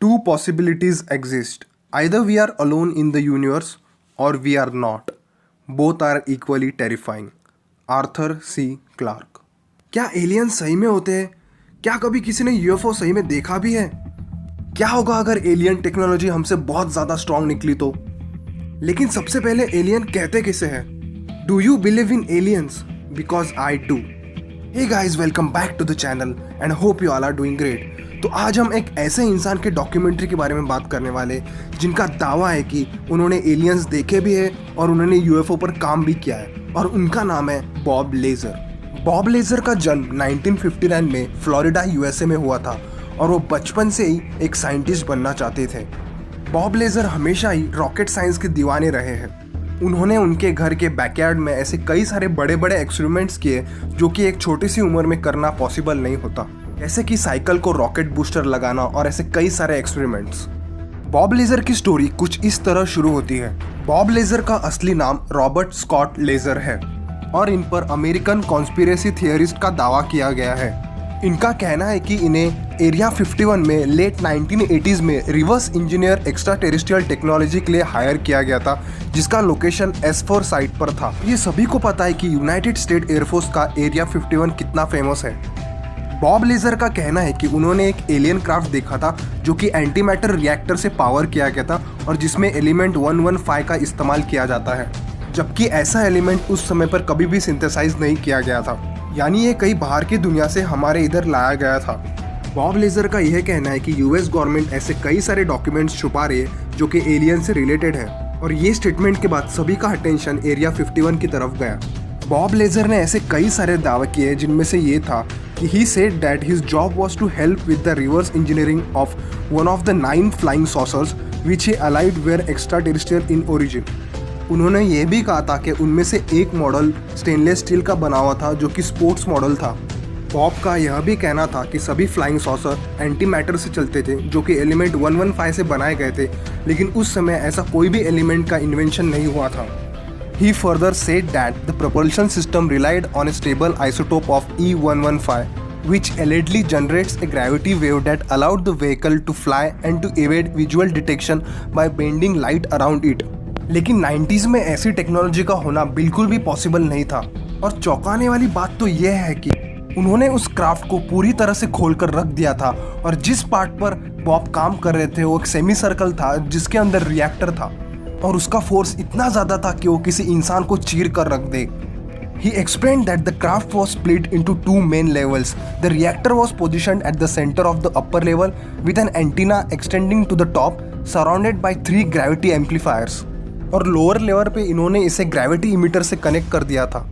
Two possibilities exist. Either we are alone in the universe or we are not. Both are equally terrifying. Arthur C Clarke. क्या alien सही में होते हैं? क्या कभी किसी ने यूएफओ सही में देखा भी है? क्या होगा अगर एलियन टेक्नोलॉजी हमसे बहुत ज़्यादा स्ट्रांग निकली तो? लेकिन सबसे पहले एलियन कहते किसे हैं? Do you believe in aliens? Because I do. Hey guys, welcome back to the channel and hope you all are doing great. तो आज हम एक ऐसे इंसान के डॉक्यूमेंट्री के बारे में बात करने वाले जिनका दावा है कि उन्होंने एलियंस देखे भी है और उन्होंने यूएफओ पर काम भी किया है, और उनका नाम है बॉब लेजर। बॉब लेजर का जन्म 1959 में फ्लोरिडा यूएसए में हुआ था और वो बचपन से ही एक साइंटिस्ट बनना चाहते थे। बॉब लेजर हमेशा ही रॉकेट साइंस के दीवाने रहे हैं। उन्होंने उनके घर के बैकयार्ड में ऐसे कई सारे बड़े बड़े एक्सपेरिमेंट्स किए जो कि एक छोटी सी उम्र में करना पॉसिबल नहीं होता, जैसे कि साइकिल को रॉकेट बूस्टर लगाना और ऐसे कई सारे एक्सपेरिमेंट्स। बॉब लेजर की स्टोरी कुछ इस तरह शुरू होती है। बॉब लेजर का असली नाम रॉबर्ट स्कॉट लेजर है और इन पर अमेरिकन कॉन्स्पिरेसी थियरिस्ट का दावा किया गया है। इनका कहना है कि इन्हें एरिया 51 में लेट 1980s में reverse engineer extra terrestrial technology के लिए हायर किया गया था, जिसका लोकेशन S4 साइट पर था। ये सभी को पता है कि यूनाइटेड स्टेट एयरफोर्स का एरिया 51 कितना फेमस है। बॉब लेजर का कहना है कि उन्होंने एक एलियन क्राफ्ट देखा था जो कि एंटी मैटर रिएक्टर से पावर किया गया था और जिसमें एलिमेंट 115 का इस्तेमाल किया जाता है, जबकि ऐसा एलिमेंट उस समय पर कभी भी सिंथेसाइज नहीं किया गया था, यानी ये कहीं बाहर की दुनिया से हमारे इधर लाया गया था। बॉब लेजर का यह कहना है कि यूएस गवर्नमेंट ऐसे कई सारे डॉक्यूमेंट्स छुपा रही है जो कि एलियन से रिलेटेड है, और ये स्टेटमेंट के बाद सभी का अटेंशन एरिया 51 की तरफ गया। बॉब लेजर ने ऐसे कई सारे दावे किए जिनमें से ये था कि he said that his job was to help with the reverse engineering of one of the 9 flying saucers which he allied were extraterrestrial in origin। उन्होंने ये भी कहा था कि उनमें से एक मॉडल स्टेनलेस स्टील का बना हुआ था जो कि स्पोर्ट्स मॉडल था। बॉब का यह भी कहना था कि सभी फ्लाइंग सॉसर एंटी मैटर से चलते थे जो कि एलिमेंट 115 से बनाए गए थे, लेकिन उस समय ऐसा कोई भी एलिमेंट का इन्वेंशन नहीं हुआ था। He further said that the propulsion system relied on a stable isotope of E115, which allegedly generates a gravity wave that allowed the vehicle to fly and to evade visual detection by bending light around it। लेकिन 90s में ऐसी technology का होना बिल्कुल भी possible नहीं था, और चौंकाने वाली बात तो यह है कि उन्होंने उस क्राफ्ट को पूरी तरह से खोलकर रख दिया था, और जिस पार्ट पर बॉब काम कर रहे थे वो एक सेमी सर्कल था जिसके अंदर रिएक्टर था, और उसका फोर्स इतना ज़्यादा था कि वो किसी इंसान को चीर कर रख दे। He explained that the craft was split into 2 main levels. The reactor was positioned at the center of the upper level with an antenna extending to the top, surrounded by 3 gravity amplifiers. और lower level पे इन्होंने इसे gravity emitter से connect कर दिया था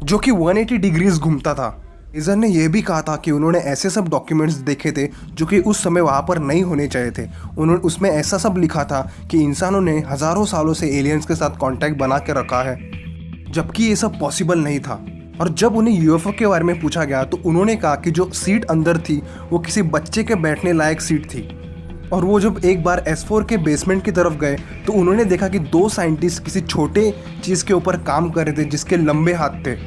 जो कि 180 डिग्रीज घूमता था। लेजर ने यह भी कहा था कि उन्होंने ऐसे सब डॉक्यूमेंट्स देखे थे जो कि उस समय वहाँ पर नहीं होने चाहिए थे। उन्होंने उसमें ऐसा सब लिखा था कि इंसानों ने हज़ारों सालों से एलियंस के साथ कांटेक्ट बना के रखा है, जबकि ये सब पॉसिबल नहीं था। और जब उन्हें यूएफओ के बारे में पूछा गया तो उन्होंने कहा कि जो सीट अंदर थी वो किसी बच्चे के बैठने लायक सीट थी। और वो जब एक बार S4 के बेसमेंट की तरफ गए तो उन्होंने देखा कि 2 साइंटिस्ट किसी छोटे चीज़ के ऊपर काम कर रहे थे जिसके लंबे हाथ थे।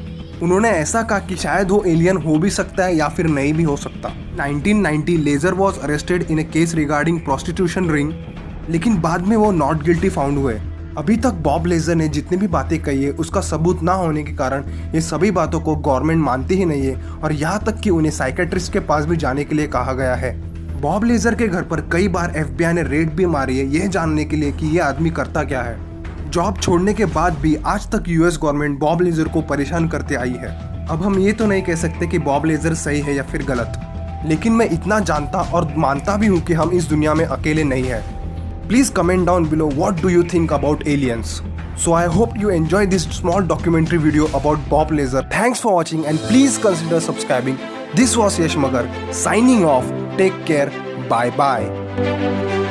उन्होंने ऐसा कहा कि शायद वो एलियन हो भी सकता है या फिर नहीं भी हो सकता। 1990 Lazar was arrested in a case regarding prostitution ring, लेकिन बाद में वो नॉट गिल्टी फाउंड हुए। अभी तक बॉब लेजर ने जितनी भी बातें कही है उसका सबूत ना होने के कारण ये सभी बातों को गवर्नमेंट मानती ही नहीं है, और यहाँ तक कि उन्हें साइकेट्रिस्ट के पास भी जाने के लिए कहा गया है। बॉब लेजर के घर पर कई बार FBI ने रेड भी मारी है यह जानने के लिए कि ये आदमी करता क्या है। जॉब छोड़ने के बाद भी आज तक यूएस गवर्नमेंट बॉब लेजर को परेशान करते आई है। अब हम ये तो नहीं कह सकते कि बॉब लेजर सही है या फिर गलत, लेकिन मैं इतना जानता और मानता भी हूँ कि हम इस दुनिया में अकेले नहीं हैं। Please comment down below what do you think about aliens. So I hope you enjoy this small documentary video about Bob Laser. Thanks for watching and please consider subscribing. This was Yash Magar signing off. Take care. Bye bye.